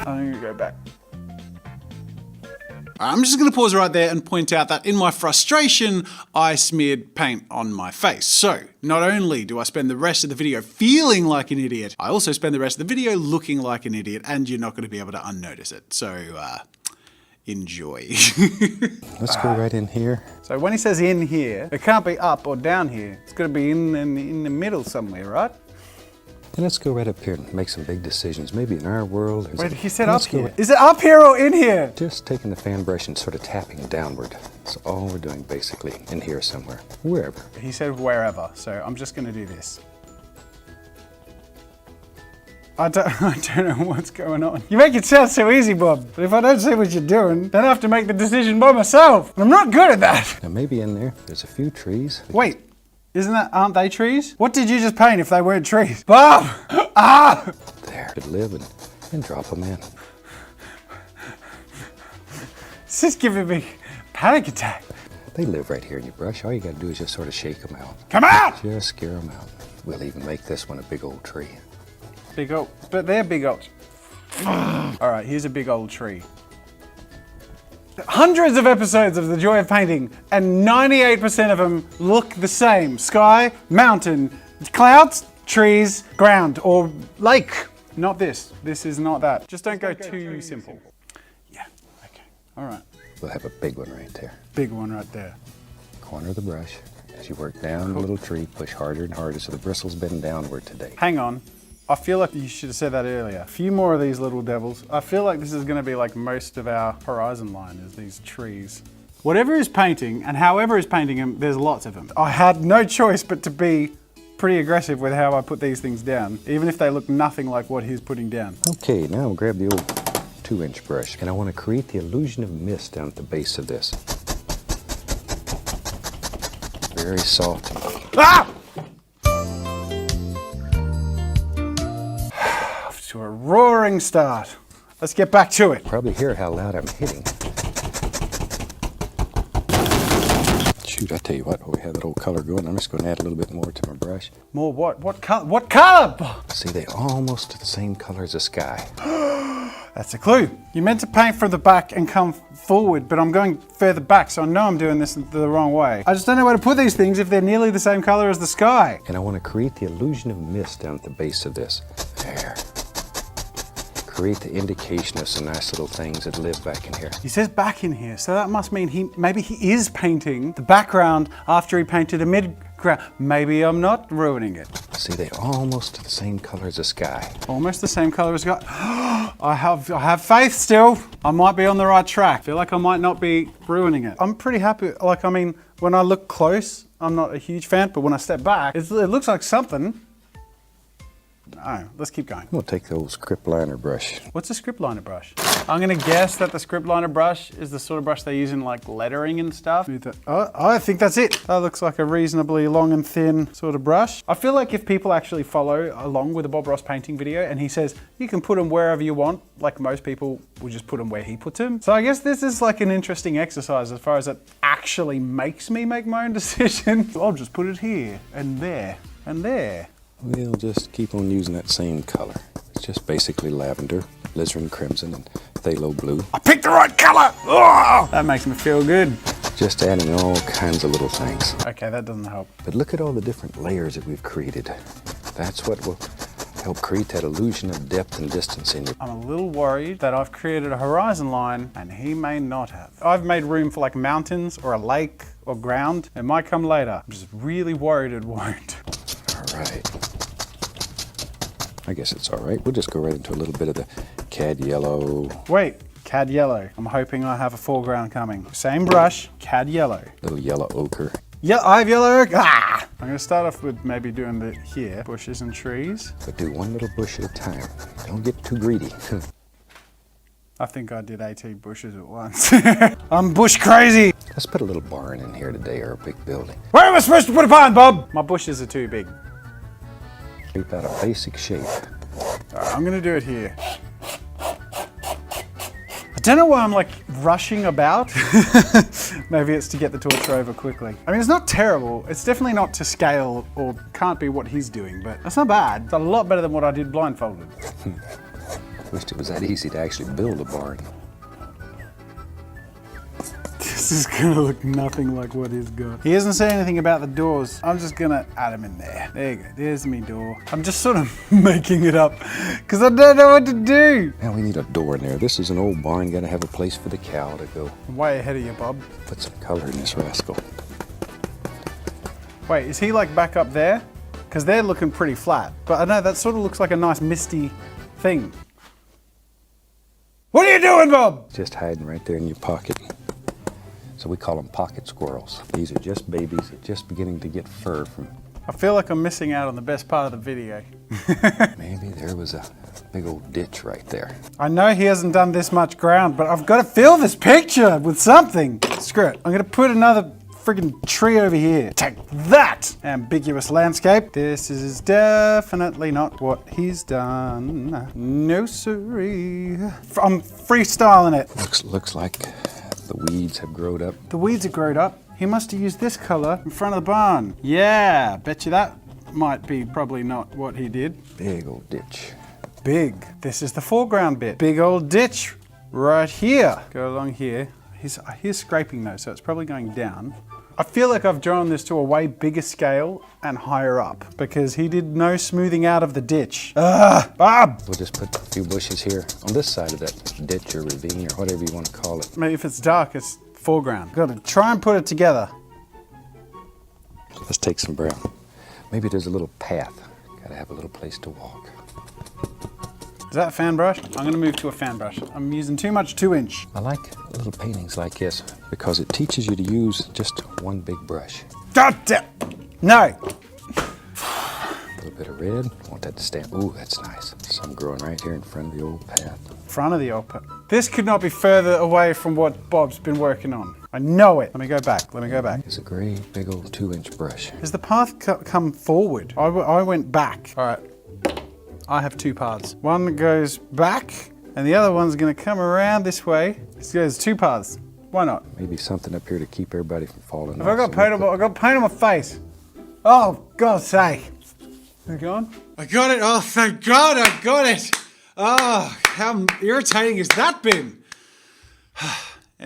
I'm gonna go back. I'm just going to pause right there and point out that in my frustration, I smeared paint on my face. So, not only do I spend the rest of the video feeling like an idiot, I also spend the rest of the video looking like an idiot, and you're not going to be able to unnotice it. So, enjoy. Let's go right in here. So when he says in here, it can't be up or down here. It's going to be in the middle somewhere, right? And let's go right up here and make some big decisions. Maybe in our world. Wait, he said up here. Is it up here or in here? Just taking the fan brush and sort of tapping downward. That's all we're doing basically, in here somewhere, wherever. He said wherever, so I'm just going to do this. I don't know what's going on. You make it sound so easy, Bob. But if I don't see what you're doing, then I have to make the decision by myself. And I'm not good at that. Now maybe in there's a few trees. Wait. Aren't they trees? What did you just paint if they weren't trees? Bob! Ah! There, could live and drop them in. This is giving me a panic attack. They live right here in your brush. All you gotta do is just sort of shake them out. Come out! Just scare them out. We'll even make this one a big old tree. Big old, but they're big old. All right, here's a big old tree. Hundreds of episodes of The Joy of Painting, and 98% of them look the same. Sky, mountain, clouds, trees, ground, or lake. Not this. This is not that. Just don't go too simple. Yeah, okay. All right. We'll have a big one right there. Big one right there. Corner of the brush. As you work down the little tree, push harder and harder so the bristles bend downward today. Hang on. I feel like you should have said that earlier. A few more of these little devils. I feel like this is going to be like most of our horizon line is these trees. Whatever is painting and however is painting them, there's lots of them. I had no choice but to be pretty aggressive with how I put these things down, even if they look nothing like what he's putting down. Okay, now I'll grab the old 2-inch brush and I want to create the illusion of mist down at the base of this. Very soft. Ah! To a roaring start. Let's get back to it. Probably hear how loud I'm hitting. Shoot, I tell you what, we have that old color going. I'm just going to add a little bit more to my brush. More what? What color? What color? See, they almost the same color as the sky. That's a clue. You meant to paint from the back and come forward, but I'm going further back, so I know I'm doing this the wrong way. I just don't know where to put these things if they're nearly the same color as the sky. And I want to create the illusion of mist down at the base of this. There. Create the indication of some nice little things that live back in here. He says back in here, so that must mean maybe he is painting the background after he painted the mid-ground. Maybe I'm not ruining it. See, they almost the same color as the sky. Almost the same color as sky. I have faith still. I might be on the right track. I feel like I might not be ruining it. I'm pretty happy. Like, I mean, when I look close, I'm not a huge fan, but when I step back, it looks like something. Oh, let's keep going. We'll take the old script liner brush. What's a script liner brush? I'm gonna guess that the script liner brush is the sort of brush they use in like lettering and stuff. Oh, I think that's it. That looks like a reasonably long and thin sort of brush. I feel like if people actually follow along with a Bob Ross painting video and he says, you can put them wherever you want, like most people will just put them where he puts them. So I guess this is like an interesting exercise as far as it actually makes me make my own decision. I'll just put it here and there and there. We'll just keep on using that same color. It's just basically lavender, alizarin crimson, and phthalo blue. I picked the right color! Oh, that makes me feel good. Just adding all kinds of little things. Okay, that doesn't help. But look at all the different layers that we've created. That's what will help create that illusion of depth and distance in you. I'm a little worried that I've created a horizon line and he may not have. I've made room for like mountains or a lake or ground. It might come later. I'm just really worried it won't. All right. I guess it's all right. We'll just go right into a little bit of the cad yellow. Wait, cad yellow. I'm hoping I have a foreground coming. Same brush, cad yellow. Little yellow ochre. Yeah, I have yellow ochre. Ah! I'm gonna start off with maybe doing the here, bushes and trees. But do one little bush at a time. Don't get too greedy. I think I did 18 bushes at once. I'm bush crazy. Let's put a little barn in here today, or a big building. Where am I supposed to put a barn, Bob? My bushes are too big. Shape out a basic shape. All right, I'm gonna do it here. I don't know why I'm like rushing about. Maybe it's to get the torch over quickly. I mean, it's not terrible. It's definitely not to scale or can't be what he's doing, but that's not bad. It's a lot better than what I did blindfolded. wished it was that easy to actually build a barn. This is gonna look nothing like what he's got. He hasn't said anything about the doors. I'm just gonna add him in there. There you go, there's me door. I'm just sort of making it up because I don't know what to do. Now we need a door in there. This is an old barn, gotta have a place for the cow to go. I'm way ahead of you, Bob. Put some color in this rascal. Wait, is he like back up there? Because they're looking pretty flat. But I know that sort of looks like a nice misty thing. What are you doing, Bob? Just hiding right there in your pocket. So we call them pocket squirrels. These are just babies, just beginning to get fur from. I feel like I'm missing out on the best part of the video. Maybe there was a big old ditch right there. I know he hasn't done this much ground, but I've got to fill this picture with something. Screw it. I'm going to put another friggin' tree over here. Take that! Ambiguous landscape. This is definitely not what he's done. No siree. I'm freestyling it. Looks like the weeds have grown up. The weeds have grown up. He must have used this color in front of the barn. Yeah, bet you that might be probably not what he did. Big old ditch. Big. This is the foreground bit. Big old ditch right here. Go along here. He's scraping though, so it's probably going down. I feel like I've drawn this to a way bigger scale and higher up because he did no smoothing out of the ditch. Bob! We'll just put a few bushes here on this side of that ditch or ravine or whatever you want to call it. Maybe if it's dark, it's foreground. Got to try and put it together. Let's take some brown. Maybe there's a little path. Gotta have a little place to walk. Is that a fan brush? I'm gonna move to a fan brush. I'm using too much 2-inch. I like little paintings like this because it teaches you to use just one big brush. God damn! No! A little bit of red. Want that to stand. Ooh, that's nice. Some growing right here in front of the old path. Front of the old pit. This could not be further away from what Bob's been working on. I know it. Let me go back. Let me go back. It's a great big old 2-inch brush. Has the path come forward? I went back. All right. I have two paths. One goes back, and the other one's gonna come around this way. This goes 2 paths. Why not? Maybe something up here to keep everybody from falling Have off. I got paint on? I got paint on my face. Oh, God's sake! Is it gone? I got it. Oh, thank God I got it. Oh, how irritating has that been?